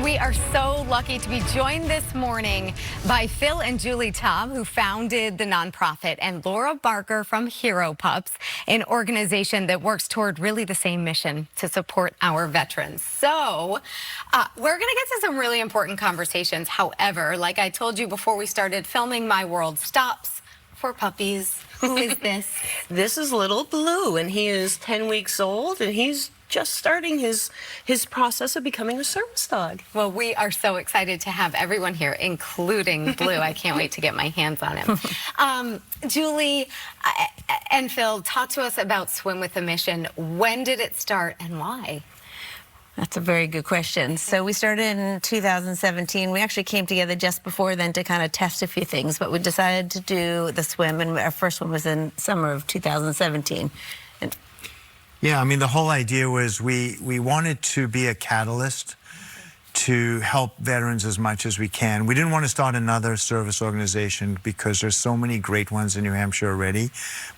We are so lucky to be joined this morning by Phil and Julie Taub, who founded the nonprofit, and Laura Barker from Hero Pups, an organization that works toward really the same mission to support our veterans. So we're going to get to some really important conversations. However, like I told you before we started filming, my world stops for puppies. Who is this? This is little Blue, and he is 10 weeks old, and he's just starting his process of becoming a service dog. Well, we are so excited to have everyone here, including Blue. I can't wait to get my hands on him. Julie and Phil, talk to us about Swim with a Mission. When did it start and why? That's a very good question. So we started in 2017. We actually came together just before then to kind of test a few things, but we decided to do the swim, and our first one was in summer of 2017. Yeah, I mean, the whole idea was we wanted to be a catalyst to help veterans as much as we can. We didn't want to start another service organization because there's so many great ones in New Hampshire already,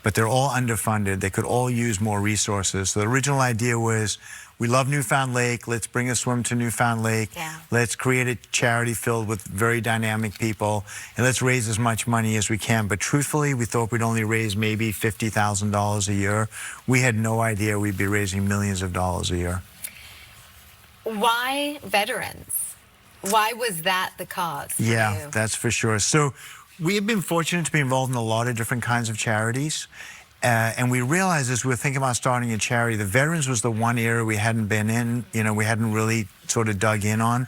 but they're all underfunded. They could all use more resources. So the original idea was, we love Newfound Lake. Let's bring a swim to Newfound Lake. Yeah. Let's create a charity filled with very dynamic people, and let's raise as much money as we can. But truthfully, we thought we'd only raise maybe $50,000 a year. We had no idea we'd be raising millions of dollars a year. Why veterans? Why was that the cause for Yeah, you? that's for sure. So we have been fortunate to be involved in a lot of different kinds of charities. And we realized as we were thinking about starting a charity, the veterans was the one area we hadn't been in, we hadn't really sort of dug in on.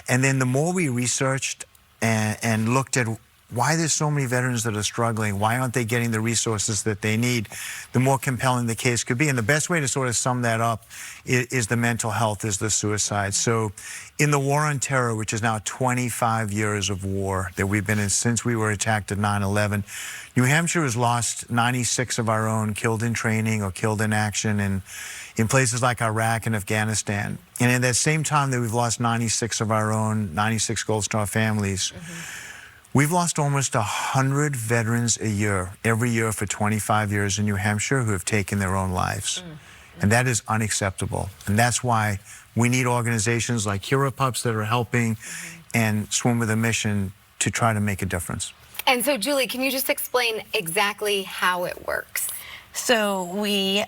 And then the more we researched and looked at why there's so many veterans that are struggling, why aren't they getting the resources that they need, the more compelling the case could be. And the best way to sort of sum that up is the mental health, is the suicide. So in the War on Terror, which is now 25 years of war that we've been in since we were attacked at 9/11, New Hampshire has lost 96 of our own killed in training or killed in action in places like Iraq and Afghanistan. And in that same time that we've lost 96 of our own, 96 Gold Star families, we've lost almost 100 veterans a year, every year for 25 years in New Hampshire, who have taken their own lives. And that is unacceptable. And that's why we need organizations like Hero Pups that are helping and Swim with a Mission to try to make a difference. And so, Julie, can you just explain exactly how it works? So we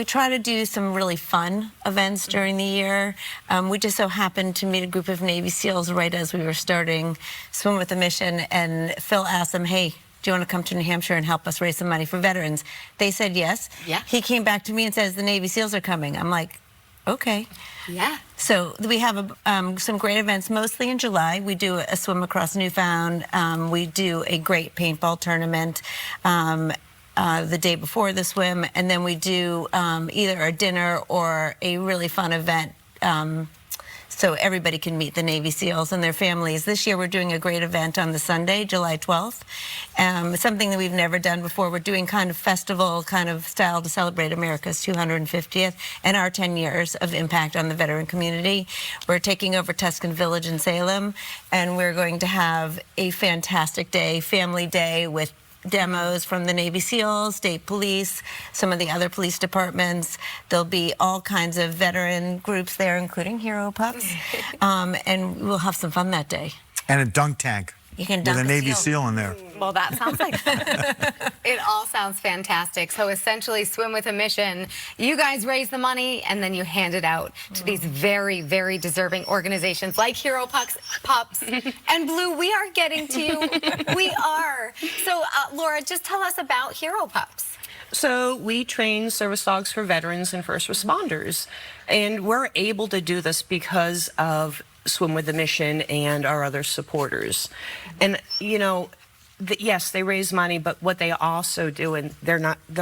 try to do some really fun events during the year. We just so happened to meet a group of Navy SEALs right as we were starting Swim with a Mission, and Phil asked them, hey, do you want to come to New Hampshire and help us raise some money for veterans? They said yes. Yeah. He came back to me and says, the Navy SEALs are coming. I'm like, okay. Yeah. So we have some great events, mostly in July. We do a swim across Newfound. We do a great paintball tournament the day before the swim, and then we do either a dinner or a really fun event so everybody can meet the Navy SEALs and their families. This year we're doing a great event on the Sunday, July 12th. Something that we've never done before. We're doing kind of festival kind of style to celebrate America's 250th and our 10 years of impact on the veteran community. We're taking over Tuscan Village in Salem, and we're going to have a fantastic day, family day, with demos from the Navy SEALs, State Police, some of the other police departments. There'll be all kinds of veteran groups there, including Hero Pups, and we'll have some fun that day. And a dunk tank. You can dunk with a Navy SEAL in there. Well, that sounds like it all sounds fantastic. So essentially, Swim with a Mission, you guys raise the money and then you hand it out to these very, very deserving organizations like Hero Pups, and Blue. We are getting to you. We are. So, Laura, just tell us about Hero Pups. So we train service dogs for veterans and first responders, and we're able to do this because of Swim with the Mission and our other supporters. And yes, they raise money, but what they also do, and they're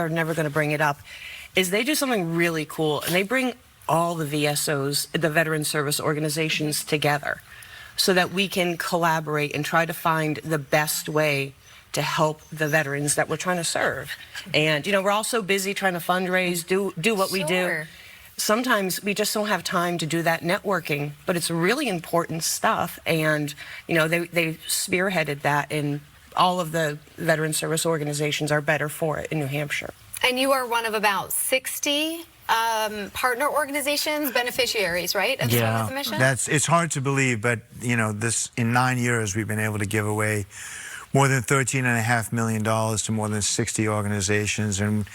never going to bring it up, is they do something really cool, and they bring all the VSOs, the veteran service organizations, together so that we can collaborate and try to find the best way to help the veterans that we're trying to serve. And we're all so busy trying to fundraise, do what we do. Sometimes we just don't have time to do that networking, but it's really important stuff. And, they spearheaded that, and all of the veteran service organizations are better for it in New Hampshire. And you are one of about 60 partner organizations, beneficiaries, right? Of Swim with a Mission? It's hard to believe, but this in 9 years we've been able to give away more than $13.5 million to more than 60 organizations, and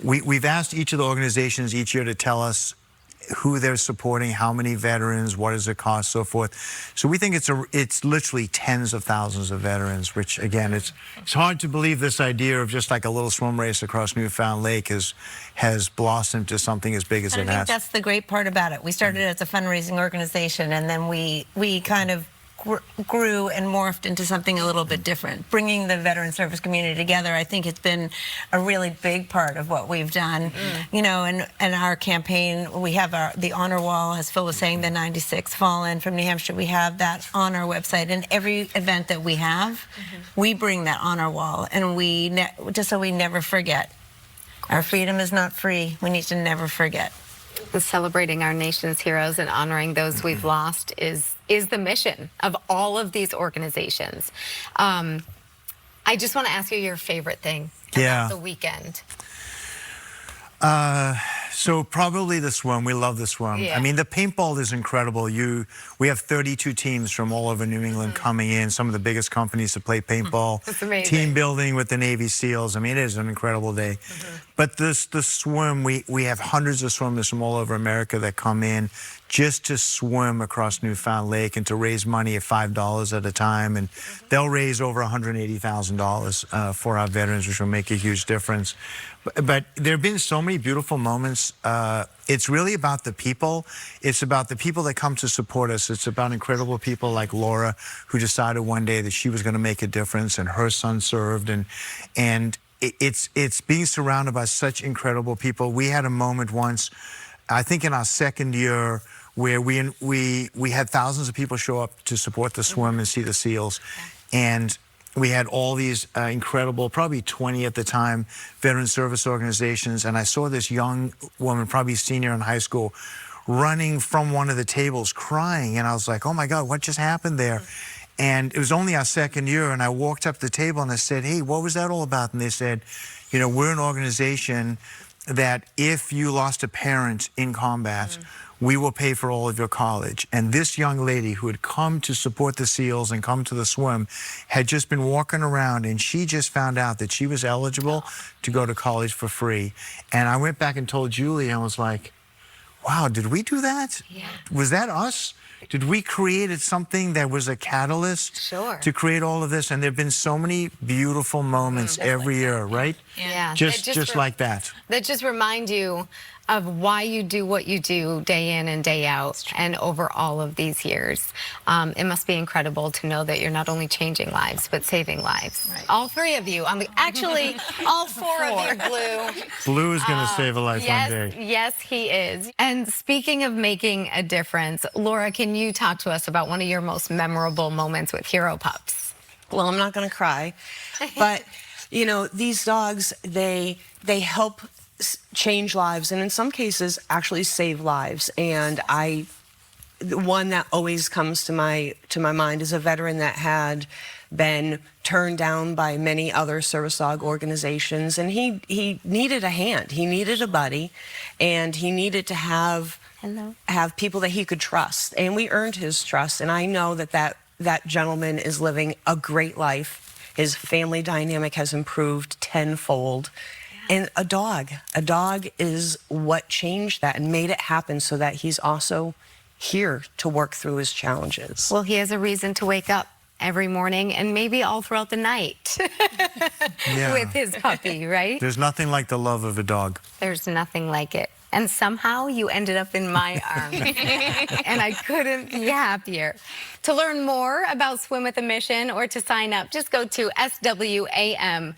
we've asked each of the organizations each year to tell us who they're supporting, how many veterans, what does it cost, so forth. So we think it's literally tens of thousands of veterans, which again, it's hard to believe this idea of just like a little swim race across Newfound Lake has blossomed to something as big as it I has. think that's the great part about it. We started as a fundraising organization, and then we kind of grew and morphed into something a little bit different. Bringing the veteran service community together, I think it's been a really big part of what we've done. And our campaign, we have the honor wall, as Phil was saying, the 96 fallen from New Hampshire. We have that on our website, and every event that we have, we bring that honor wall, and just so we never forget. Our freedom is not free. We need to never forget. Celebrating our nation's heroes and honoring those we've lost is the mission of all of these organizations. I just want to ask you your favorite thing about the weekend. So probably the swim. We love the swim. Yeah. I mean, the paintball is incredible. We have 32 teams from all over New England coming in, some of the biggest companies to play paintball. That's amazing. Team building with the Navy SEALs. I mean, it is an incredible day. But the swim, we have hundreds of swimmers from all over America that come in just to swim across Newfound Lake and to raise money at $5 at a time. And they'll raise over $180,000 for our veterans, which will make a huge difference. But there have been so many beautiful moments. It's really about the people. It's about the people that come to support us. It's about incredible people like Laura, who decided one day that she was going to make a difference, and her son served. And it's being surrounded by such incredible people. We had a moment once, I think in our second year, where we had thousands of people show up to support the swim and see the SEALs. And we had all these incredible, probably 20 at the time, veteran service organizations. And I saw this young woman, probably senior in high school, running from one of the tables crying. And I was like, oh my God, what just happened there? And it was only our second year. And I walked up to the table and I said, hey, what was that all about? And they said, we're an organization that if you lost a parent in combat, we will pay for all of your college. And this young lady who had come to support the SEALs and come to the swim had just been walking around, and she just found out that she was eligible to go to college for free. And I went back and told Julie, I was like, wow, did we do that? Yeah. Was that us? Did we create something that was a catalyst to create all of this? And there have been so many beautiful moments every year, right? Yeah. Just like that. That just remind you of why you do what you do day in and day out, and over all of these years. It must be incredible to know that you're not only changing lives, but saving lives. Right. All three of you. Actually, all four of you, Blue. Blue is going to save a life one day. Yes, he is. And speaking of making a difference, Laura, can you talk to us about one of your most memorable moments with Hero Pups? Well, I'm not going to cry, but these dogs, they help change lives, and in some cases actually save lives. And the one that always comes to my mind is a veteran that had been turned down by many other service dog organizations, and he needed a hand, he needed a buddy, and he needed to have people that he could trust. And we earned his trust, and I know that gentleman is living a great life. His family dynamic has improved tenfold. And a dog is what changed that and made it happen, so that he's also here to work through his challenges. Well, he has a reason to wake up every morning and maybe all throughout the night with his puppy, right? There's nothing like the love of a dog. There's nothing like it. And somehow you ended up in my arms. And I couldn't be happier. To learn more about Swim with a Mission or to sign up, just go to swam.org.